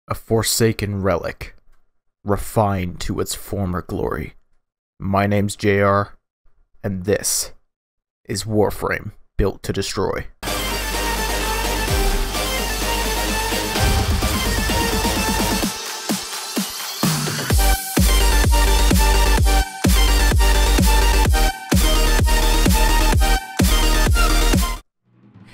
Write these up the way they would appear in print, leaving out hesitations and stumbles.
A forsaken relic, refined to its former glory. My name's JR, and this is Warframe, built to destroy.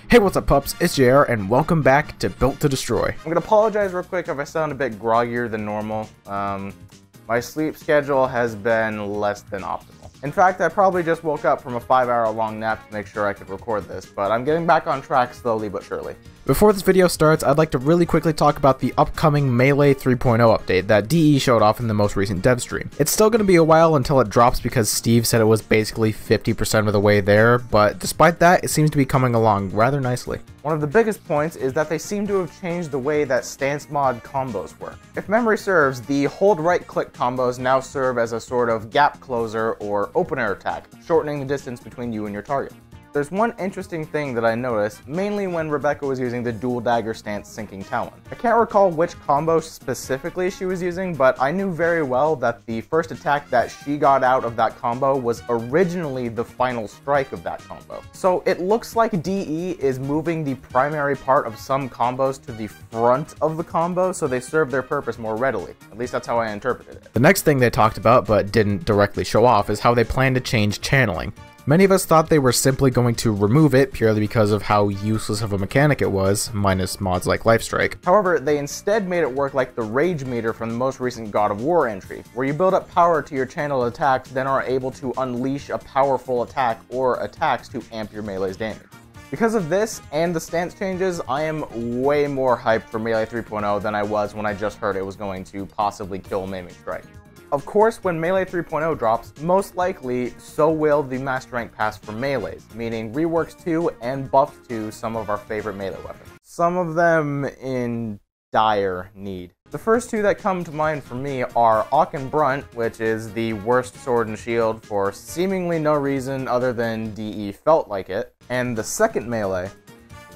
Hey, what's up, pups? It's JR, and welcome back to Built to Destroy. I'm gonna apologize real quick if I sound a bit groggier than normal. My sleep schedule has been less than optimal. In fact, I probably just woke up from a 5-hour long nap to make sure I could record this, but I'm getting back on track slowly but surely. Before this video starts, I'd like to really quickly talk about the upcoming Melee 3.0 update that DE showed off in the most recent dev stream. It's still going to be a while until it drops because Steve said it was basically 50% of the way there, but despite that, it seems to be coming along rather nicely. One of the biggest points is that they seem to have changed the way that stance mod combos work. If memory serves, the hold right click combos now serve as a sort of gap closer or opener attack, shortening the distance between you and your target. There's one interesting thing that I noticed, mainly when Rebecca was using the dual dagger stance sinking talon. I can't recall which combo specifically she was using, but I knew very well that the first attack that she got out of that combo was originally the final strike of that combo. So it looks like DE is moving the primary part of some combos to the front of the combo so they serve their purpose more readily. At least that's how I interpreted it. The next thing they talked about but didn't directly show off is how they plan to change channeling. Many of us thought they were simply going to remove it purely because of how useless of a mechanic it was, minus mods like Lifestrike. However, they instead made it work like the Rage meter from the most recent God of War entry, where you build up power to your channeled attacks, then are able to unleash a powerful attack or attacks to amp your melee's damage. Because of this and the stance changes, I am way more hyped for Melee 3.0 than I was when I just heard it was going to possibly kill Maiming Strike. Of course, when Melee 3.0 drops, most likely, so will the Master Rank Pass for Melees, meaning reworks to and buffs to some of our favorite melee weapons. Some of them in dire need. The first two that come to mind for me are Aachen Brunt, which is the worst sword and shield for seemingly no reason other than DE felt like it, and the second melee,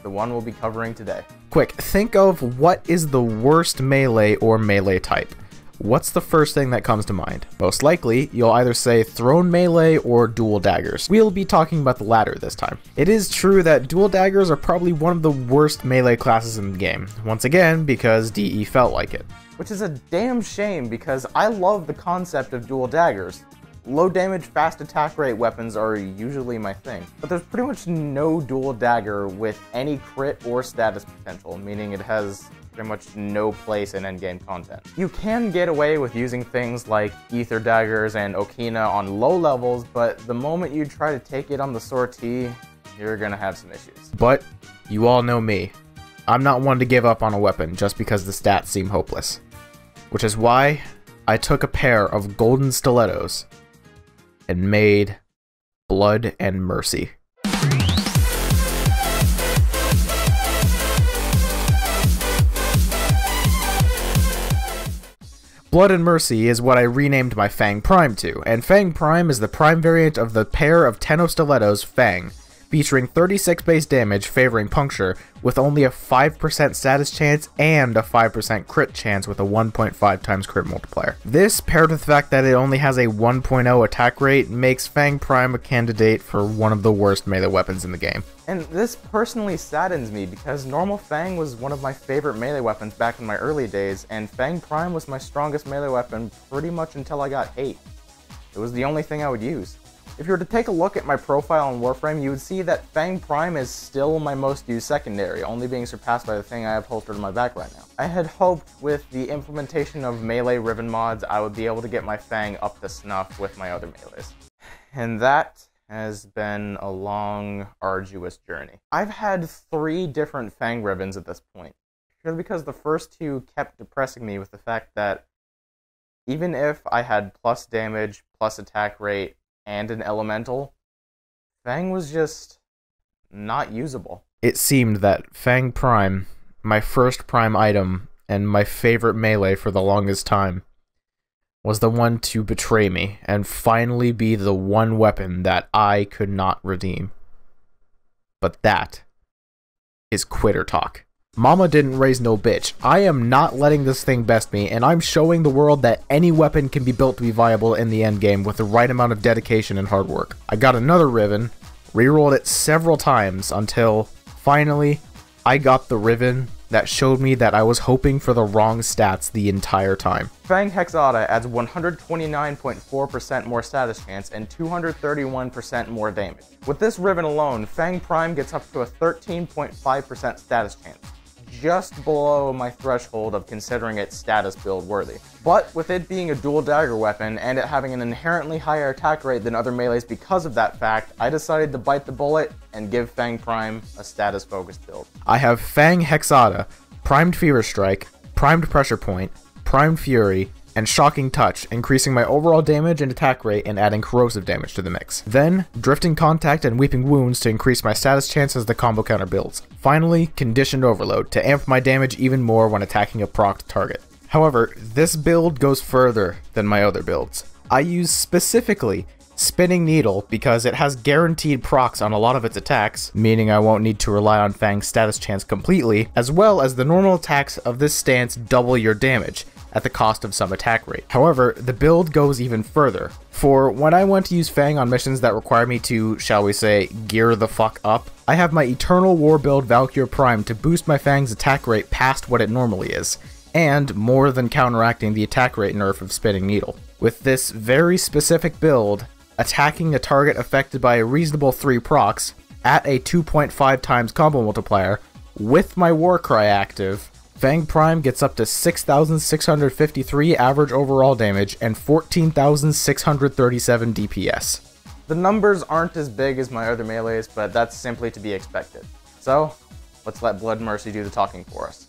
the one we'll be covering today. Quick, think of what is the worst melee or melee type. What's the first thing that comes to mind? Most likely, you'll either say thrown melee or dual daggers. We'll be talking about the latter this time. It is true that dual daggers are probably one of the worst melee classes in the game, once again because DE felt like it. Which is a damn shame because I love the concept of dual daggers. Low damage, fast attack rate weapons are usually my thing, but there's pretty much no dual dagger with any crit or status potential, meaning it has pretty much no place in endgame content. You can get away with using things like ether daggers and Okina on low levels, but the moment you try to take it on the sortie, you're gonna have some issues. But you all know me. I'm not one to give up on a weapon just because the stats seem hopeless. Which is why I took a pair of golden stilettos and made Blood and Mercy. Blood and Mercy is what I renamed my Fang Prime to, and Fang Prime is the prime variant of the pair of Tenno stilettos Fang, featuring 36 base damage favoring puncture, with only a 5% status chance and a 5% crit chance with a 1.5 times crit multiplier. This, paired with the fact that it only has a 1.0 attack rate, makes Fang Prime a candidate for one of the worst melee weapons in the game. And this personally saddens me because normal Fang was one of my favorite melee weapons back in my early days, and Fang Prime was my strongest melee weapon pretty much until I got hate. It was the only thing I would use. If you were to take a look at my profile on Warframe, you would see that Fang Prime is still my most used secondary, only being surpassed by the thing I have holstered on my back right now. I had hoped with the implementation of melee Riven mods, I would be able to get my Fang up to snuff with my other melees. And that has been a long, arduous journey. I've had 3 different Fang Rivens at this point, purely because the first 2 kept depressing me with the fact that even if I had plus damage, plus attack rate, and an elemental, Fang was just not usable. It seemed that Fang Prime, my first prime item and my favorite melee for the longest time, was the one to betray me and finally be the one weapon that I could not redeem. But that is quitter talk. Mama didn't raise no bitch. I am not letting this thing best me, and I'm showing the world that any weapon can be built to be viable in the endgame with the right amount of dedication and hard work. I got another Riven, rerolled it several times until, finally, I got the Riven that showed me that I was hoping for the wrong stats the entire time. Fang Hexada adds 129.4% more status chance and 231% more damage. With this Riven alone, Fang Prime gets up to a 13.5% status chance, just below my threshold of considering it status build worthy. But with it being a dual dagger weapon and it having an inherently higher attack rate than other melees because of that fact, I decided to bite the bullet and give Fang Prime a status focused build. I have Fang Hexada, Primed Fever Strike, Primed Pressure Point, Primed Fury, and Shocking Touch, increasing my overall damage and attack rate and adding corrosive damage to the mix. Then, Drifting Contact and Weeping Wounds to increase my status chance as the combo counter builds. Finally, Conditioned Overload to amp my damage even more when attacking a procced target. However, this build goes further than my other builds. I use specifically Spinning Needle because it has guaranteed procs on a lot of its attacks, meaning I won't need to rely on Fang's status chance completely, as well as the normal attacks of this stance double your damage, at the cost of some attack rate. However, the build goes even further. For when I want to use Fang on missions that require me to, shall we say, gear the fuck up, I have my Eternal War build Valkyr Prime to boost my Fang's attack rate past what it normally is, and more than counteracting the attack rate nerf of Spinning Needle. With this very specific build, attacking a target affected by a reasonable 3 procs at a 2.5 times combo multiplier with my Warcry active, Fang Prime gets up to 6,653 average overall damage and 14,637 DPS. The numbers aren't as big as my other melees, but that's simply to be expected. So, let's let Blood Mercy do the talking for us.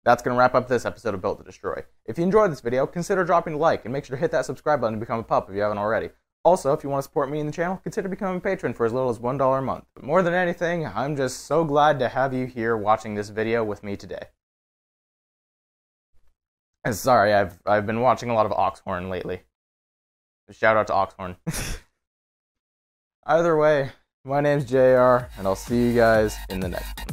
That's going to wrap up this episode of Built to Destroy. If you enjoyed this video, consider dropping a like, and make sure to hit that subscribe button to become a pup if you haven't already. Also, if you want to support me in the channel, consider becoming a patron for as little as $1 a month. But more than anything, I'm just so glad to have you here watching this video with me today. And sorry, I've been watching a lot of Oxhorn lately. Shout out to Oxhorn. Either way, my name's JR, and I'll see you guys in the next one.